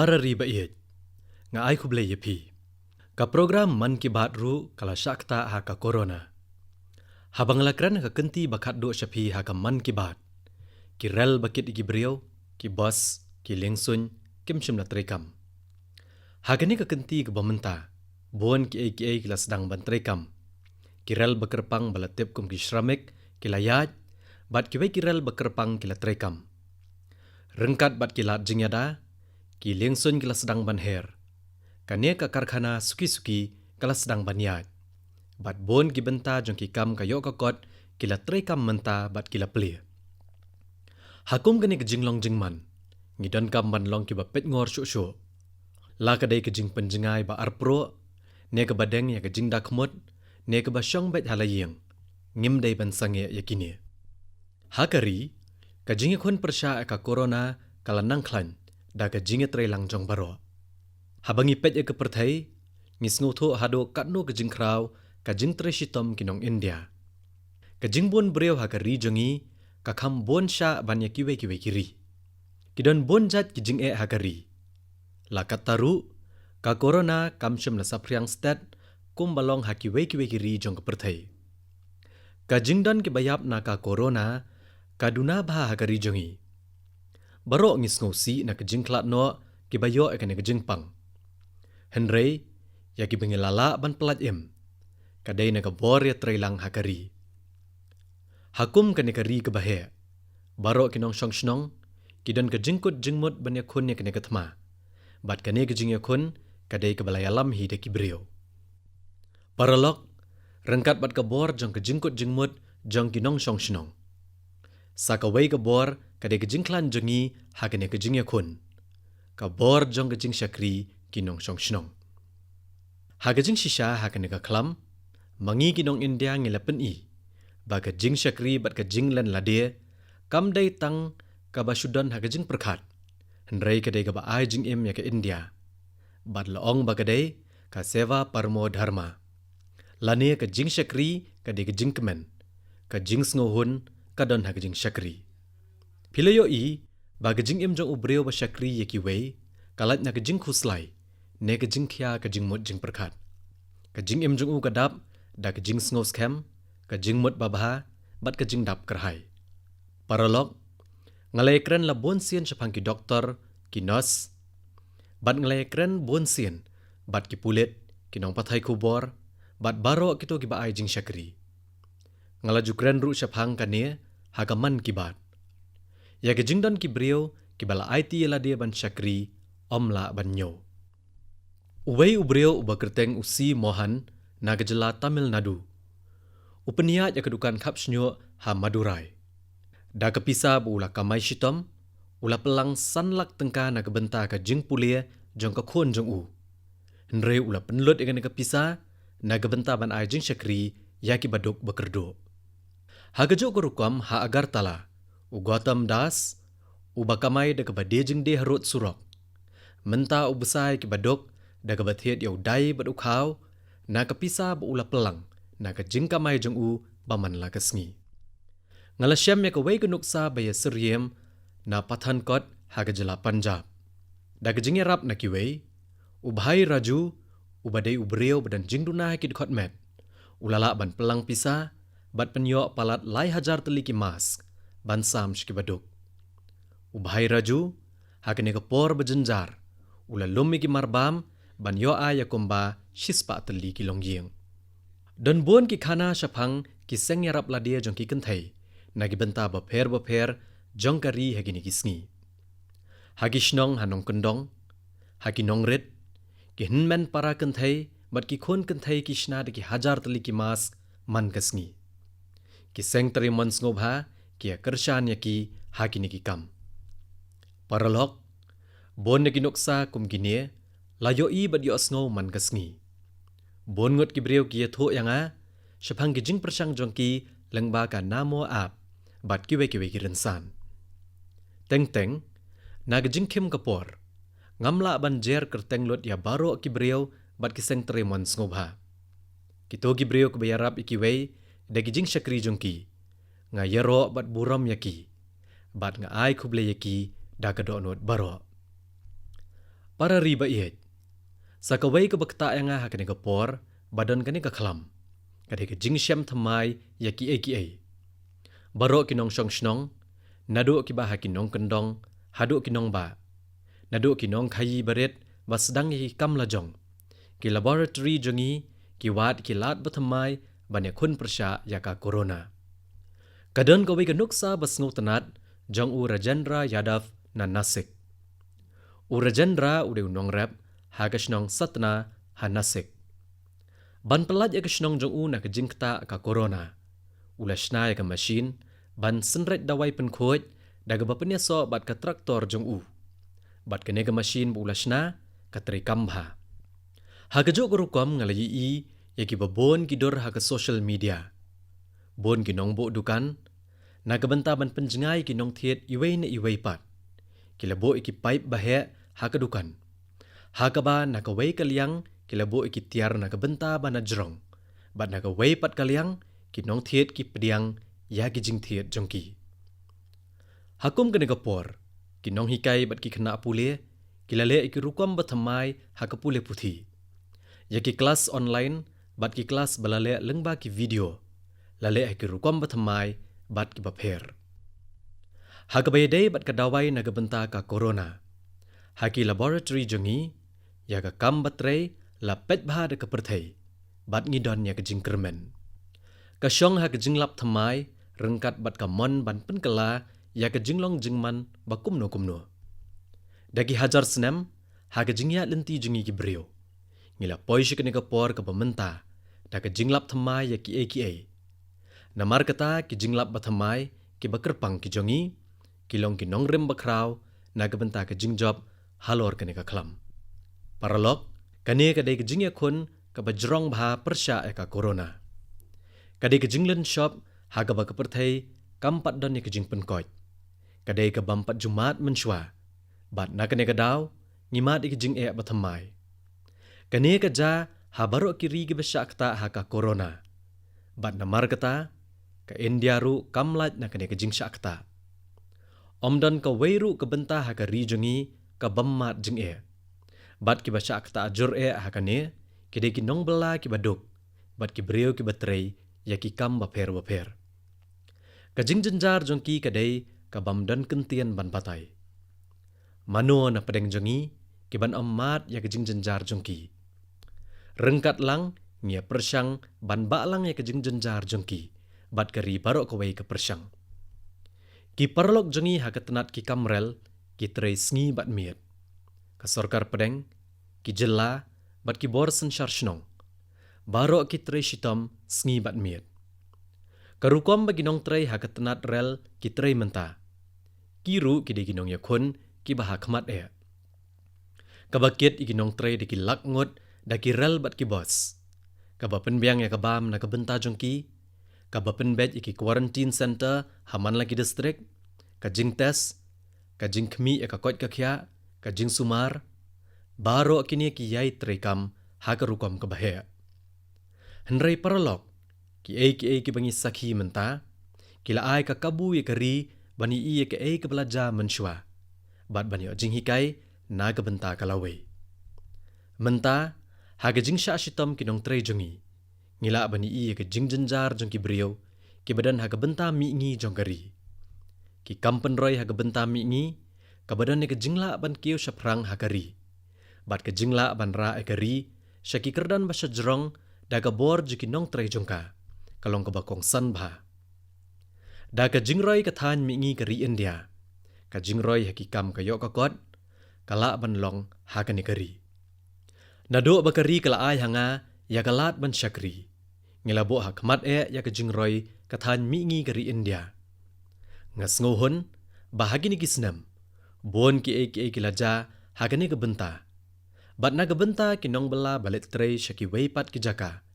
bara riba iet nga ai kuble yepi ka program man ki baat ru kala syakta ha ka corona habang lakran ka kenti bakat do syapi ha ka man ki baat ki rel bakit igi brio ki bos ki lengsun kim shim la trekam ha kani ka kenti ka bamenta bon ki ai kila sedang ban trekam ki rel bakerpang balatip kum ki shramik ki layat bat ki ki rel bakerpang kila trekam rengkat bat ki lat jingyada ki lengsun kila sedang ban her kania ka karkhana suki-suki kala sedang banyat. Bat bon ki benta jong ki kam kayo kakot kila trekam menta bat kila plia. Hakum kani ke jinglong jingman. Ngidon kam ban long ki bapet ngor syuk-syuk. La kadai ke jing penjengai ba arpro. Ne ke badeng ya ke jing dakmut. Ne ke basyong bet halayeng. Ngim dai ban sange yakini. Hakari ka jingi khun persya ka corona kala nangklan da ka jingi trelang jong baro. Habangi pet ke perthai ngisngu tho hado katno ke jing kraw ka jing treshitom kinong India. Ka jing bon breu ha ka ri jongi ka kham bon sha ban ya kiwe kiri. Kidon bon jat ki jing ha ka ri. La kataru ka corona kam shim la sapriang stat kum balong ha kiwe kiri jong ka perthai. Ka jing don ki bayap na ka corona ka duna ba ha ka ri jongi. Baro ngisngu si na ka jing klat no ki bayo ka ne ka jing pang. Henry, ya ki bengilala ban pelat im. Kadai na kabor ya trailang hakari. Hakum ka nekari ke bahe. Baro kinong syong shnong, kidan ka jingkut jingmut ban ya kun ya kene katma. Bat kane ka jing ya kun, kadai ka balay alam hi deki brio. Paralok, rengkat bat kabor jong ka jingkut jingmut jong kinong syong shnong. Sakaway kabor, kadai ka jingklan jongi ha kane ka jing ya kun. Kabor jong ka jing syakri, kinong syong shnong. Hagajing shisha hakane ka klam, mangi kinong India ngilapen i, baga jing syakri bat ka jing lan lade, kam day tang ka basyudan hagajing perkat, henray ka day ka ba ay jing im ya ka India, bat laong baga day ka seva parmo dharma. Lani ka jing syakri ka day ka jing kemen, ka jing sngohun ka don hagajing syakri. Pilayo i, baga jing im jong ubreo ba syakri ya kiway, kalat na ka jing khuslay, ne ka jing kya ka jing mut jing perkat. Ka jing im jung u kadap, da ka jing sngo skem, ka jing mut babha, bat ka jing dap kerhai. Paralog, ngalay kren la bon sien syapang ki doktor, ki nurse, bat ngalay kren bon sien, bat ki pulit, ki nong pathay kubor, bat baro kito ki baay jing syakri. Ngalaju kren ru syapang kane, hagaman ki bat. Ya ka jing don ki brio, ki bala IT yala dia ban syakri, omla ban nyo. Uway ubreo uba kerteng usi mohan na gejala Tamil Nadu. Upeniat ya kedukan kapsnyo ha Madurai. Da kepisa bu ula kamay shitom, ula pelang sanlak tengka na kebenta ka jing pulia jong ka khon jong u. Henry ula penlut ikan kepisa na kebenta ban ay jing syakri ya ki baduk bekerdo. Ha gejo kurukam ha Agartala, u Gautam Das, uba kamay da kebade jing de harut surok. Menta u besai ki baduk da ka bathiet yaw dai bat ukhaw, na kapisa ba ula pelang, na ka jingka may jong u baman la kasngi. Ngalasyam ya ka way kunuksa baya Siryem na Pathankot ha ka jala Punjab. Da ka jingyarap na kiway, ubhay raju, ubaday ubreo badan jingduna ki dukot met, ulala ban pelang pisa, bat penyo palat lai hajar teli ki mask, ban sam shki baduk. Ubhay raju, ha ka por bajenjar, ula lumi ki marbam, ban yo ay akumba shispa teli ki longyeng. Don bon ki khana syapang ki seng yarap ladia jong ki kenthai, na ki benta baper jong kari hagini kisngi. Hagi shnong hanong kendong, hagi nongrit, ki hinmen para kenthai, bat ki khon kenthai ki shna de ki hajar teli ki mas man kasngi. Ki seng teri mon sngob ki akershan ya ki hagini ki kam. Paralok, bon na ginuksa kum ginie, layo i bat yo sngo man kasngi. Bon ngot ki breu ki yatho yang syapang ki jing persyang jong ki lengba ka namo ap, bat kiwe ki rensan. Teng-teng, na jing kim kapor, ngamla ban jer kerteng lot ya baro ki breu bat ki seng teremon sngob Kito ki breu ki bayarap ikiwe, da ki jing syakri jong ki, nga yero bat buram yaki, bat nga ay kuble yaki da ka donot baro. para riba iet. Sakawai ke bekta yang ha kene ke por, badan kene ke kelam. Kade ke jingsyam thamai ya ki. Barok kinong syong shnong, naduk ki bah kinong kendong, haduk kinong ba. Naduk kinong khayi baret, basdang ki kam lajong. Ki laboratory jongi, ki wat ki lat bathamai, banya kun persya yaka corona. Kadon kawai ke nuksa basngu tenat, jong u Rajendra Yadav na Nasik. U Rajendra ude unong rap, ha kashnong satna ha Nasik. Ban pelat ya kashnong jong u na kejingkta ka corona. Ula shna ya ka machine, ban senret dawai penkhoj, daga bapenya so bat ka traktor jong u. Bat kene ka machine bu ula shna, ka trikam ha. Ha kejuk kerukom ngalayi i, ya ki babon kidor ha ke social media. Bon kinong bo dukan, na kebenta ban penjengai kinong thiet iwei na iwei pat. Kila bo iki pipe bahe ha ke dukan. Ha kaba na kawai kaliang, kila bo iki tiar na kebenta ban na jerong. Bat na kawai pat kaliang, kinong thiet ki pediang, ya ki jing thiet jongki. Hakum kene kapor, kinong hikai bat ki kena pule, kila le iki rukom bathamai ha ke pule puthi. Ya ki kelas online, bat ki kelas balale lengba ki video. Lale ki rukom bathamai, bat ki bapher. Ha ke bayadai bat kadawai na gebenta ka corona. Ha ki laboratory jongi, ya ka kam batray, la pet bah de ke perthai, bat ngidon ya ke jingkermen. Kasyong ha ke jinglap thamai, rengkat bat ka mon ban penkela, ya ke jinglong jingman bakumno. Dagi hajar senam, ha ke jingya lenti jongi ki brio. Ngila poisy kene ke por ke pementa, da ke jinglap thamai ya ki. Namar kata ki jinglap bathamai, ki bakerpang ki jongi, kilong ki nongrem bakraw, na kebenta ke jingjob, halor kene ke kelam. Paralog, kane kadai ke jingya kun, ke bajrong bha persya eka corona. Kadai ke jinglen shop, ha ke bakaperthai, kampat don ya ke jing penkoj. Kadai ke bampat jumat mensyua, bat na kene ke daw, ngimat ke jing bathamai. Kane ke ja, ha barok kiri ke besyak ta ha ka corona. Bat namar kata, ke India ru kamlat na kene ke jing syakta. Omdon ke weiru ke benta ha ke rijongi ke bammat jing Bat ki syakta ajur ha kane, kide ki nong bela ki baduk, bat ki brio ki batrei, ya ki kam bapher. Ke jing jenjar jongki kadai ke bamdan kentian ban patai. Mano na pedeng jongi, ki ban ommat ya ke jing jenjar jongki. Rengkat lang, ngia persyang, ban baklang ya ke jing jenjar jongki. Bat kari barok kawai ke persyang. Ki parlok jongi ha ketenat ki kamrel, ki trei sngi bat miet. Ke sorkar pedeng, ki jela, bat ki bor sensyar shnong. Barok ki trei shitom, sngi bat miet. Karukom bagi nong trei ha ketenat rel, ki trei menta. Kiru ki de ginong yakun, ki baha kemat Kabakit iginong trei de ki lak ngot, da ki rel bat ki bos. Kabapen biang ya kabam na kabenta jongki, kabapen bed iki quarantine center haman lagi distrik, kajing tes, kajing kemi ya kakot kakya, kajing sumar, baro kini ki yai trekam hakarukom kabahaya. Henrei paralok, ki ki bangi sakhi menta, kila ai ka kabu ya kari bani i ya ke belajar mensyua, bat bani ojing hikai na kabenta kalawai. Menta, haga jing sya shitom kinong trei jongi. Ngila bani i ke jing jenjar jong ki brio, ki badan haga benta mi ngi jong kari. Ki kampen roy haga benta mi ngi, ka badan ke jingla ban kiyo syaprang hakari. Bat ke jingla ban ra ekari, syaki kerdan basya jerong, daga bor juki nong trei jongka, kalong kabakong san bha. Daga jingroy kathan mi ngi kari India, ka jingroy haki kam kayo kakot, kala ban long hakani kari. Nado bakari kala ay hanga, ya kalat ban syakri. Ngilabo hakmat ya kajingroy kathan miingi kari India. Ngas ngohon, bahagi ni kisnam. Bon ki kilaja, hagani kebenta. Bat na kebenta kinong bela balit trei syaki weipat ki jaka.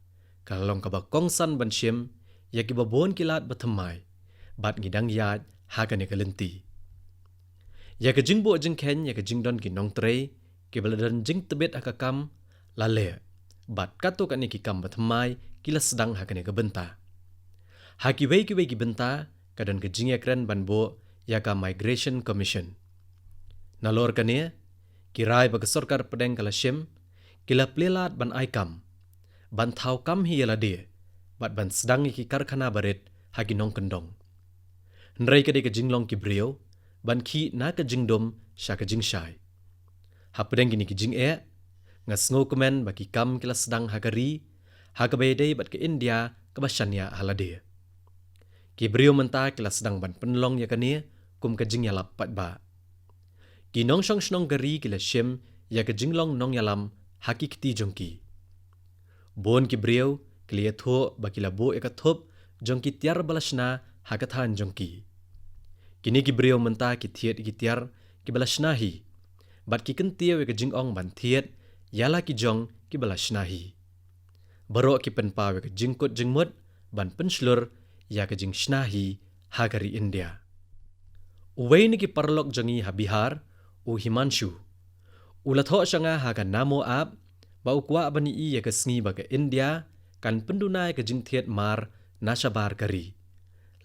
Kalong kabakongsan ban syim, ya kibabon kilat batamai. Bat ngidang yad, hagani kalenti. Ya kajingbo jingken ya kajingdon kinong trei, kibaladan jing tebet hakakam, lale, bat kato kani kikam batamai, kila sedang hakane kebenta. Haki wei ki benta, kadan kejingya kren banbo, yaka Migration Commission. Nalor kane, kirai bagi sorkar pedeng kala shim kila plelat ban aikam ban thau kam hi yala dia bat ban sedang ki karkhana baret hagi nong kendong nrai ka de ka jinglong ki brio ban khi na ka jingdom sha ka jing shai ha pedeng gini ki jing e ngas ngo komen bagi kam kila sedang hagari hagabe dei bat ke India ka basanya halade ki brio menta kila sedang ban penlong ya kania kum ka jing yalap pat ba ki nong shong shnong gari kila shim ya ka jinglong nong yalam haki kti jongki bon ki brio klia tho bakila bo ekathop jongki tiar balashna hakathan jongki kini ki brio menta ki thiet ki tiar ki balashna hi bat ki kentia we ka jingong ban thiet yala ki jong ki balashna hi baro ki penpa we ka jingkot jingmut ban penslur ya ka jing shna hi hagari India uwei ni ki parlok jangi ha Bihar u Himanshu ulatho shanga ha ka namo ap ba ukwa bani i ya ka sngi ba ka India kan pendunai ka jing thiet mar nashabar kari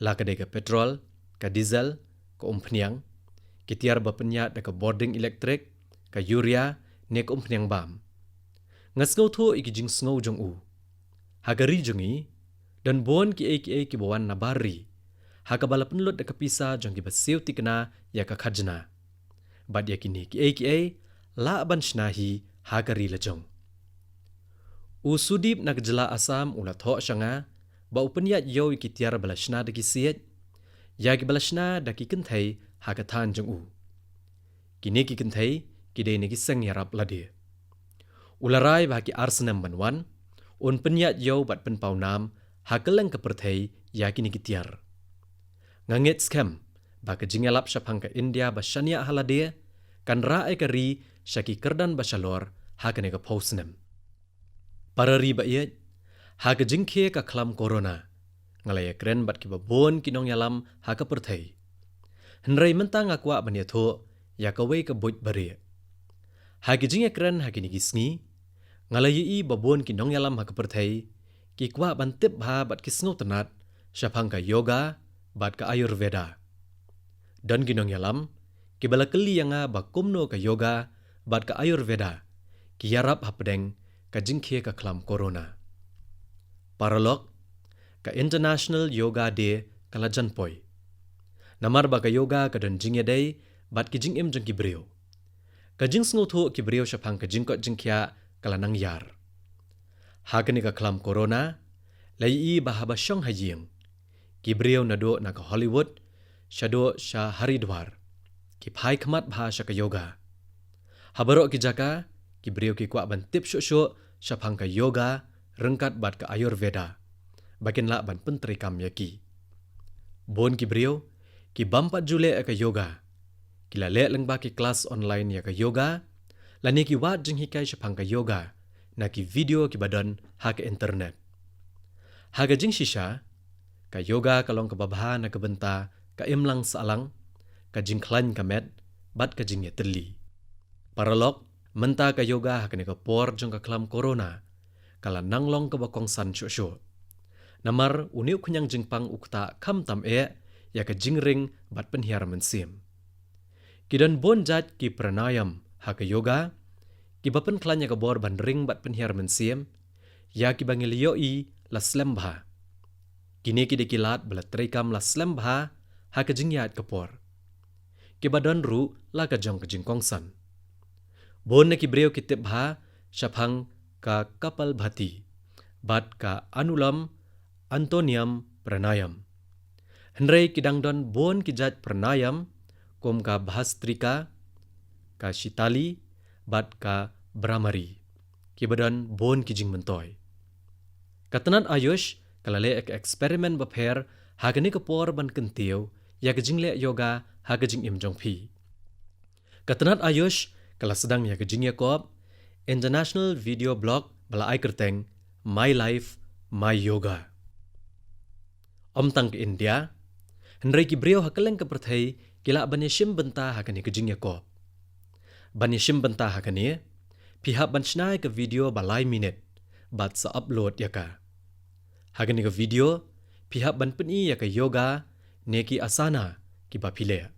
la ka de ka petrol ka diesel ka umpniang ki tiar ba penya da ka boarding electric ka urea ne ka umpniang bam ngasngau tho i ki jing sngo jong u hagari jongi dan bon ki ki bawan na bari ha ka bala penlut da ka pisa jong ki basiu tikna ya ka khajna bad ya kini ki la ban shnahi hagari la jong usudip nak jela asam ulat ho shanga ba upanya yo ki tiar balashna da ki siet ya ki balashna da ki kenthai hakathan jong u kini ki kenthai ki de ne ki sang yarap lade ularai ba ki arsenam banwan un panya yo bat pen paunam hakelang ka perthai ya kini ki tiar nganget scam ba ka jingalap shaphang ka India ba shania halade kan ra ai kari shaki kerdan ba shalor hakane ka posnem parari ba ye ha ka jingkhe ka khlam corona ngalaya kren bat ki babon kinong yalam ha ka perthai hnrei mentang akwa bania tho ya ka we ka boit bare ha ki jinge kren ha ki ni gisngi ngalaya i babon kinong yalam ha ka perthai ki kwa ban tip ha bat ki sngo tanat shaphang ka yoga bat ka ayurveda dan kinong yalam ki bala keli yanga ba kumno ka yoga bat ka ayurveda ki yarap ha pedeng ka jingkhe ka khlam corona paralok ka International Yoga Day kala janpoi namar ba ka yoga ka don jingya day bat ki jing jong ki brio ka jing sngo tho ki brio shaphang ka jingkot jingkhya kala nang yar hakani ka khlam corona lai i ba haba shong hajing ki brio na do na ka Hollywood shado sha Haridwar ki phai khmat bha sha ka yoga habaro ki jaka ki brio ki kwa ban tip sho shaphang ka yoga rengkat bat ka ayurveda bakin la ban pentri kam yaki bon ki brio ki bampat jule ka yoga kila le leng ba ki kelas online ya ka yoga lani ki wat jing hikai shaphang ka yoga na ki video ki badan ha ka internet ha ga jing shisha ka yoga kalong ka babha na ka benta ka imlang salang ka jing khlan ka met bat ka jing yetli paralok menta ka yoga ha ka ne ka por jong ka khlam corona kala nanglong ka bakong san sho namar uniu khunyang jingpang ukta kham tam ya ka jingring bat penhiar mensim kidan bon jat ki pranayam ha ka yoga ki bapen khlanya ka bor ban ring bat penhiar mensim ya ki bangilio i la slembha kini ki dikilat bala trekam la slembha ha ka jingyat ka por ki badan ru la ka jong ka jingkong san bon ne ki breu ki tebha shaphang ka kapal bhati bat ka anulam antonium pranayam hnrei kidangdon bon ki jat pranayam kom ka bhastrika ka shitali bat ka brahmari ki badan bon ki jing mentoy katanan ayush kalale ek experiment ba pher hagani ka por ban kenteu ya ka jingle yoga ha ka jing im jong phi katanat ayush kala sedang ya ka jing yakop international video blog bala ai kerteng my life my yoga om tang ke India hnrei ki brio hakaleng ka perthai kila banishim benta hakani ka jing yakop banishim benta hakani piha banchnai ka video balai minute bat sa upload yaka hakani ka video piha banpni yaka yoga neki asana ki bapile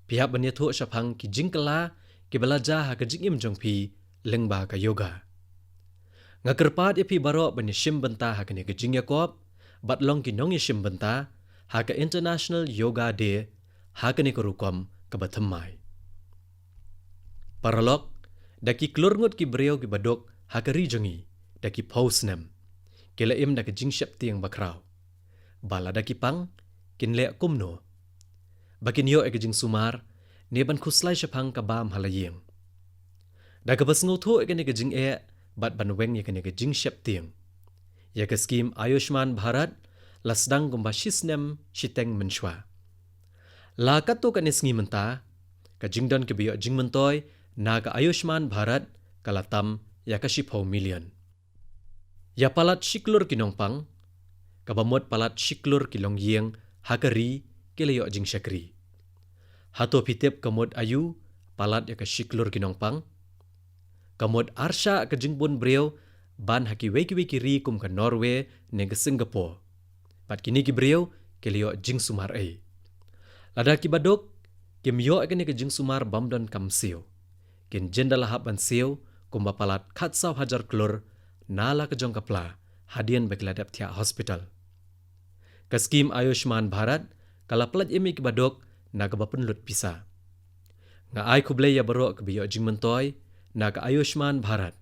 piha banyatho shaphang ki jingkala ki belajar ha ka jingim jong pi lengba ka yoga. Ngakerpat ya pi barok ban shim benta ha ka ne ka jing yakop bat long ki nong shim benta ha ka International Yoga Day ha ka ne ka rukom ka batamai. Paralok daki klorngot ki breo ki badok ha ka rijongi daki pausnem kila im da ka jing shep tiang bakraw. Bala daki pang kin le kumno. Bakin yo ka jing sumar ne ban khuslai shapang ka bam halayeng. Da ka basngo tho ka ne ka jing bat ban weng ya ka ne ka jing shep tiang. Ya ka skim Ayushman Bharat lasdang gumba shisnem shiteng menshwa. La kato ka nesngi menta ka jingdon ke biyo jing mentoy na ka Ayushman Bharat kalatam ya ka shipho million. Ya palat shiklur kinongpang kabamot palat shiklur kilong yeng hakari kilayo jing shakri. Hato pitip kamod ayu palat ya ka shiklur kinongpang. Kamod arsha ka jingbon breo ban haki weki ri kum ka Norway ne ka Singapore. Pat kini ki breo kilayo jing sumar ay. Lada ki badok kim yo ka ne ka jing sumar bamdon kam siyo. Kin jendala haban siyo kumba palat katsaw hajar klur nala ka jong kapla hadian bagladap tia hospital. Kaskim Ayushman Bharat kala pelat imi ki badok na ka bapenlut pisa. Nga ay kublay ya barok ka biyo jing mentoy na ka Ayushman Bharat.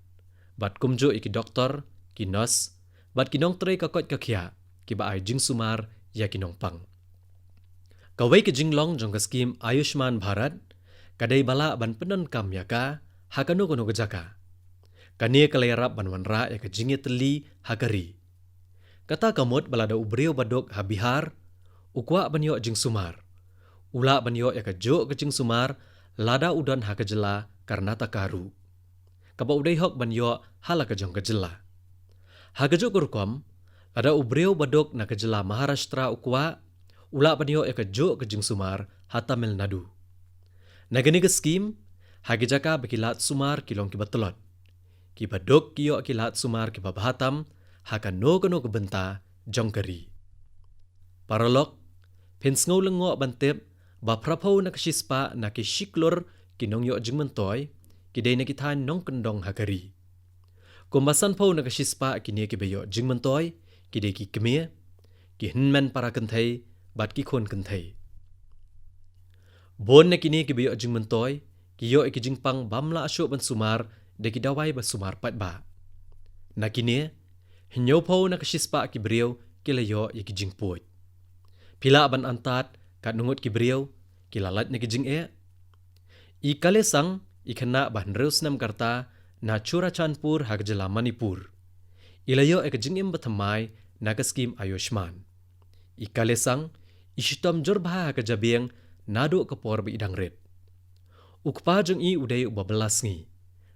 Bat kumjo iki doktor, ki nurse, bat kinong tray kakot kakya ki ba ay jing sumar ya kinong pang. Kaway ki jing long jong kaskim Ayushman Bharat kadai bala ban penon kam ya ka hakano kono gejaka. Kania kalayarap ban wanra ya ka jingye teli hakari. Kata kamot balada ubreo badok ha Bihar, ukwa banyo jing sumar. Ula banyo ya ka jo ke jing sumar, lada udan ha kejela Karnataka ru. Kaba udai hok banyo hala ka jong kejela. Ha kejo kurkom, lada ubreo badok na kejela Maharashtra ukwa, ula banyo ya ka jo ke jing sumar ha Tamil Nadu. Nagani ke skim, ha gejaka bekilat sumar kilong kibatolot. Ki badok kiyo kilat sumar ki babahatam haka no kebenta jongkeri. Paralok pensngau lengo bantep ba prapo na kasispa na ki shiklor kinong yo jingmentoy kidai na kitan nong kendong hakari. Kumbasan po na kasispa kini ki beyo jingmentoy kidai ki kemie ki hinmen para kentai bat ki kon kentai. Bon na kini ki beyo jingmentoy kiyo iki jingpang bamla asyo ban sumar deki dawai ba sumar pat ba. Na kini, hinyo po na kasispa ki breo kilayo iki jingpoy. Pila ban antat kat nungot ki breo kilalat na ki jing I kalesang ikana ban reus nam karta na chura chanpur hagjela Manipur. Ilayo ek jingim batamay na kaskim Ayushman. I kalesang ishitom jorbha hagajabieng nado kapor ba idang red. Ukpa jong I uday ubabelas ngi.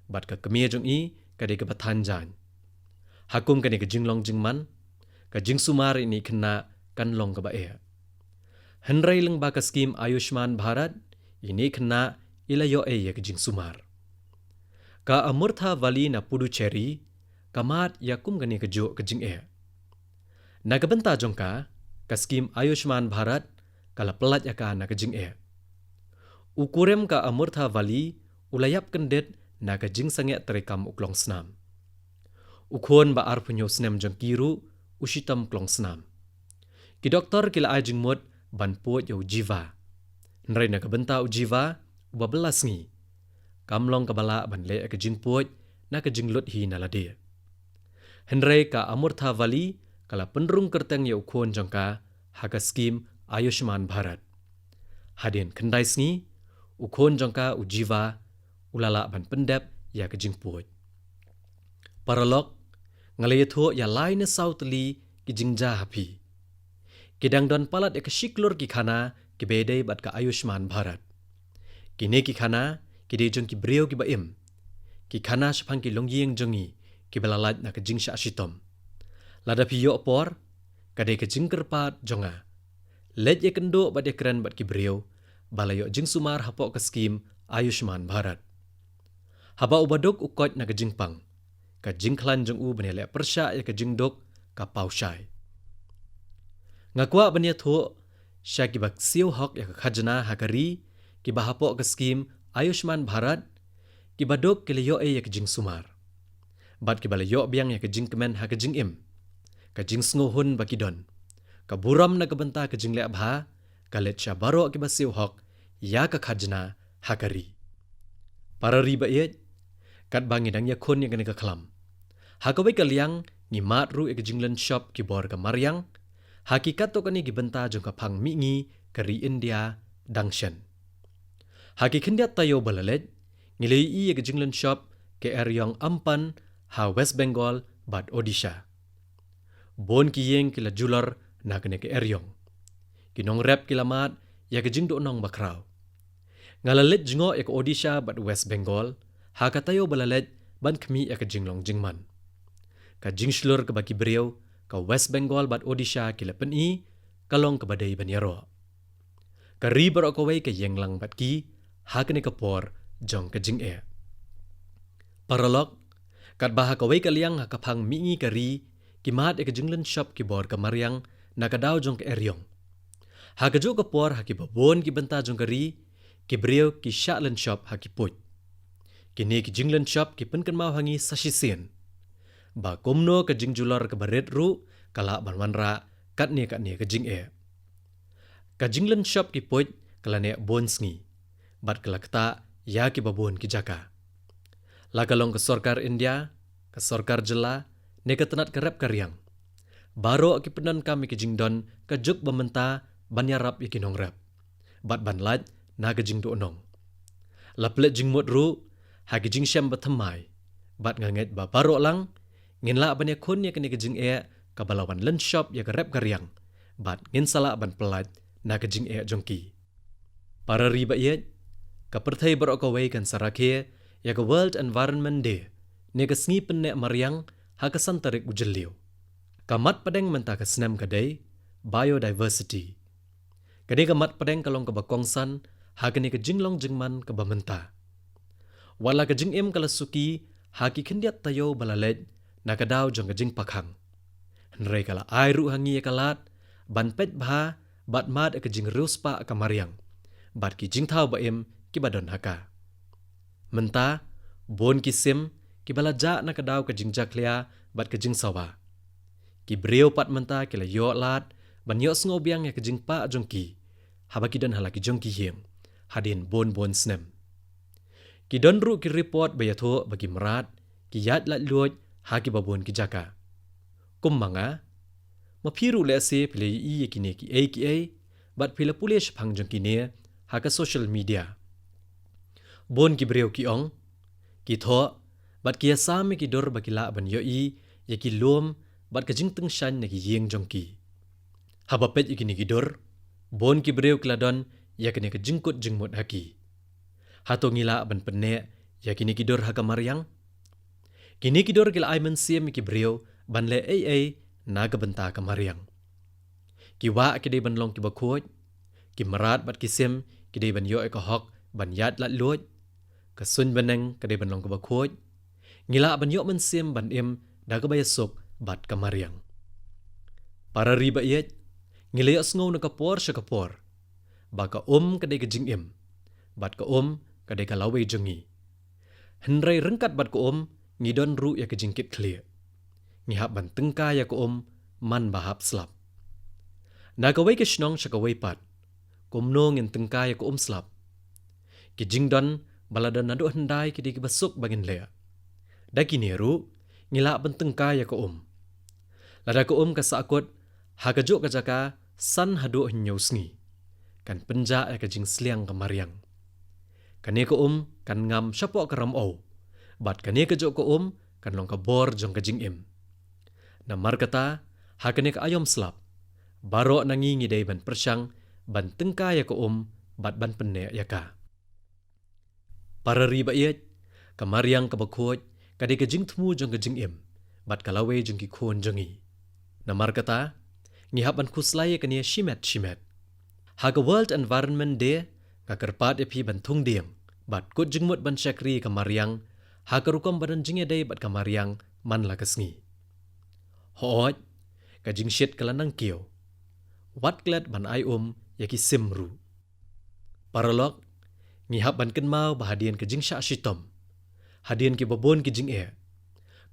Bat ka kemia jong I kadai ka batanjan. Hakum kani ka jinglong jingman, ka jing sumar ini kena kan long ka bae. Henry leng ba ka skim Ayushman Bharat, ini kena ilayo ya ka jing sumar. Ka Amurtha Valley na Puducherry, kamat yakum kani ka jo ka jing Nagabenta jong ka skim Ayushman Bharat, kala pelat yaka na ka jing Ukurem ka Amurtha Valley, ulayap kendet na ka jing sange terekam uklong snam. Ukhon ba arpunyo snem jong kiru ushitam klong snam. Ki doktor kila ay jing mot ban po yaw jiva. Nray na kabenta u jiva ubabelas ngi. Kamlong kabala ban le ka jing po na ka jing lot hi nalade. Henry ka Amurtha Valley kala penrung kerteng yaw ukhon jong ka haga skim Ayushman Bharat. Hadin kendai sngi ukhon jong ka u jiva ulala ban pendep ya ka jing po. Paralok, ngalayatho ya lain na sautli ki jingja hapi. Kidang don palat ya ka shiklor ki khana ki bedai bat ka Ayushman Bharat. Kini ki khana ki jong ki breo ki baim. Ki khana shapang ki longyeng jongi ki belalat na ka jingsha ashitom. Lada piyo opor, kadai ka jingkerpat jonga. Let ya kendo bat ya keren bat ki breo, balayo jing sumar hapok ka skim Ayushman Bharat. Haba ubadok ukot na ka jingpang. Ka jingklan jong u benele persya ya ka jingdok ka pausyay. Ngakwa banya tho sya ki bak siyo hok ya ka khajana hakari ki bahapo ka skim Ayushman Bharat ki badok ki leyo ya ke jing sumar. Bat ki balayo biang ya ke jing kemen ha ke jing im. Ka jing sngohun baki don. Ka buram na kebenta ke jing le abha, ka let sya baro ki basiu hok, ya ka khajna hakari. Para riba iet, kat bangi dang ya kun ya kene ka klam. Ha ka wei ka liang, ngi mat ru ya ke jing len shop ki bor ka mariang, hakikat to kani ki benta jong ka pang mi ngi kari India dangshen. Haki kindiat tayo balalet, ngilei i ya ke jing len shop ke eryong ampan ha West Bengal bat Odisha. Bon ki yeng kila jular na kene ke eryong. Kinong rep kila mat ya ke jing do nong bakraw. Ngalalet jingo ya ke Odisha bat West Bengal, ha ka tayo balalet ban kmi ya ke jing long jingman. Ka jing shlur ke baki beriau, ka West Bengal bat Odisha kila pen i, kalong ke badai banyaro. Ka ribar okawai ke yeng lang bat ki, ha kene ke por jong ke jing e. Paralog, kat baha kawai ka liang ha kapang mingi kari, ki mat ya ke jing len shop ki bor ka mariang, na ka daw jong ke eryong. Ha ka jo ke por ha ki babon ki benta jong kari, ki beriau ki syak len shop ha ki put. Kini ki jing len shop ki pen kan mau hangi sasisen. Ba komno ke jing jular ke baret ru, kala banwanra kat ni ke jing e. Ka jing len shop ki put, kala ne bon sngi. Bat kala kata, ya ki babon ki jaka. Lakalong ke sorkar India, ke sorkar jela, ne ke tenat ke rep karyang. Baro ki penan kami ke jing don, ke juk bamenta, banyarap ya ki nong rep. Bat ban lat, na ke jing do onong. Laplet jing mut ru, ha ke jing syam batamai. Bat nganget ba baro lang, ngin la ban ya kun ya kene ke jing e, ka balawan len shop ya ke rep karyang. Bat ngin sala ban pelat, na ke jing e jongki. Para riba iet, ka perthai berokawai kan sarake, ya ke World Environment Day, ne ke sngi penne mariang, ha ke santarik ujeliu. Kamat padeng menta ke senem kadai, biodiversity. Kadai kamat padeng kalong ke bakongsan, ha ke ne ke jinglong jingman ke bamenta. Wala ke jing im kala suki, ha ki kendiat tayo balalet, na ke daw jong ke jing pakhang. Nrei kala airu hangi ya kalat, ban pet bha, bat mad ke jing ruspa ke mariang. Bat ki jing tau ba im, ki badon haka. Menta, bon ki sim, ki balaja na ke daw ke jing jaklia, bat ke jing sawa. Ki beriau pat menta ki la yo lat, ban yo sngobiang ya ke jing pa jongki, haba ki dan halaki jongki hiem, hadin bon snem. Ki don ru ki report bayatho bagi merat, ki yat lat luoj, ha ki babon ki jaka. Kum manga, mapiru le se pile i ki ne ki a, bat pile pulish pang jongki ne, ha ke social media. Bon ki beriau ki ong, ki tho, bat ki asam ki dor baki la ban yo i, ya ki lom, bat ke jing teng shan na ki yeng jongki. Haba pet iki ni ki dor, bon ki beriau kladon, ya kene ke jingkut jingmut haki. Hato ngila ban penne, ya kini ki dor haka mariang. Kini ki dor kila ai mensiem ki beriau, ban le na ke benta ka mariang. Ki wa ki de ban long ki bakoj, ki merat bat ki sim, ki de ban yo e ka hok, ban yat lat luoj, ka sun baneng ka de ban long ka bakoj, ngila ban yo mensiem ban im, da ka bayasok bat ka mariang. Para riba iet, ngila yo sngaw na kapor siya kapor, ba ka ka de ka jing im, bat ka ka de ka laway jongi. Henray rengkat bat ka ngidon ru ya ka jingkit clear. Ngihap ban tengka ya ka man bahap slap. Nagaway ka shnong siya kaway pat, kumno ngin tengka ya ka slap. Ki jingdon baladan nado henday ki di basuk bagin lea. Da kiniru, ngila ban tengka ya ka Lada ka ka saakot, hagajo ka jaka, san hado hinyaw sngi. Kan penja ya ka jing sliang ka mariang. Kani ka kan ngam syapo ka ram-o. Bat kani ka jo ka kan long ka bor jong ka jing im. Namar kata, ha kani ka ayom slap. Baro nangi ngiday ban persyang, ban tengka ya ka bat ban penne ya ka. Para riba iet, ka mariang ka bakoj, kadi ka jing temu jong ka jing im. Bat kalawe jong ki kuon jongi. Namar kata, ngihap ban kuslaya kani shimet. Ha ka World Environment Day, ka kerpat epi ban tung diem. Bat kut jingmut ban syakri ka mariang, ha ka rukom badan jingya day bat ka mariang, man la kasngi. Hoot, ka jing shit kalanang kiyo. Wat klet ban ay yaki simru. Paralog, ngihap ban kenmau bahadian ka jing sya shitom. hadian ki babon ki jing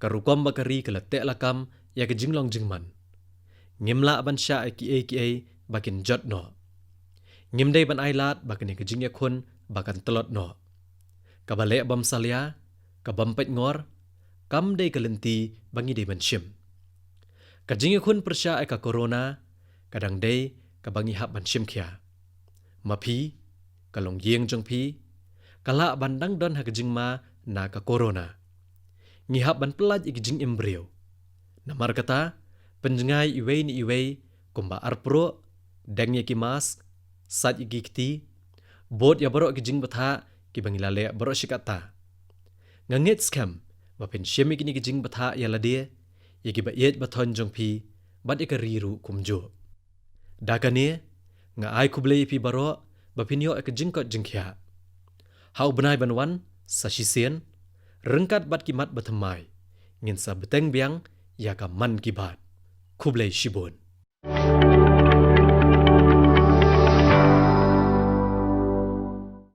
karukom bakari kelate lakam ya ke jinglong jingman ngimla ban sha ki bakin jot no ngimdei ban ailat bakin ke jing yakun bakan telot no kabale bam salya kabam pet ngor kam dei kelenti bangi dei ban shim ka jing yakun persha ka corona kadang dei ka bangi hab ban shim khia mapi kalong yeng jong pi kala bandang don ha ke jing ma na ka corona ngihap ban pelaj ikijing embrio namar kata penjengai iwei ni iwei kumba arpro deng ki mas sat igikti bot ya borok ikijing batha ki bangilale borok shikata ngangit scam bapen shemi kini ikijing batha ya lade yaki ba yet bathon jong pi bat ikariru kumjo dakane nga ai kuble pi borok bapinyo ikijing kot jingkhya hau benai banwan sasisen rengkat bat kimat batamai ngin sa beteng biang ya ka man ki bat kublai shibon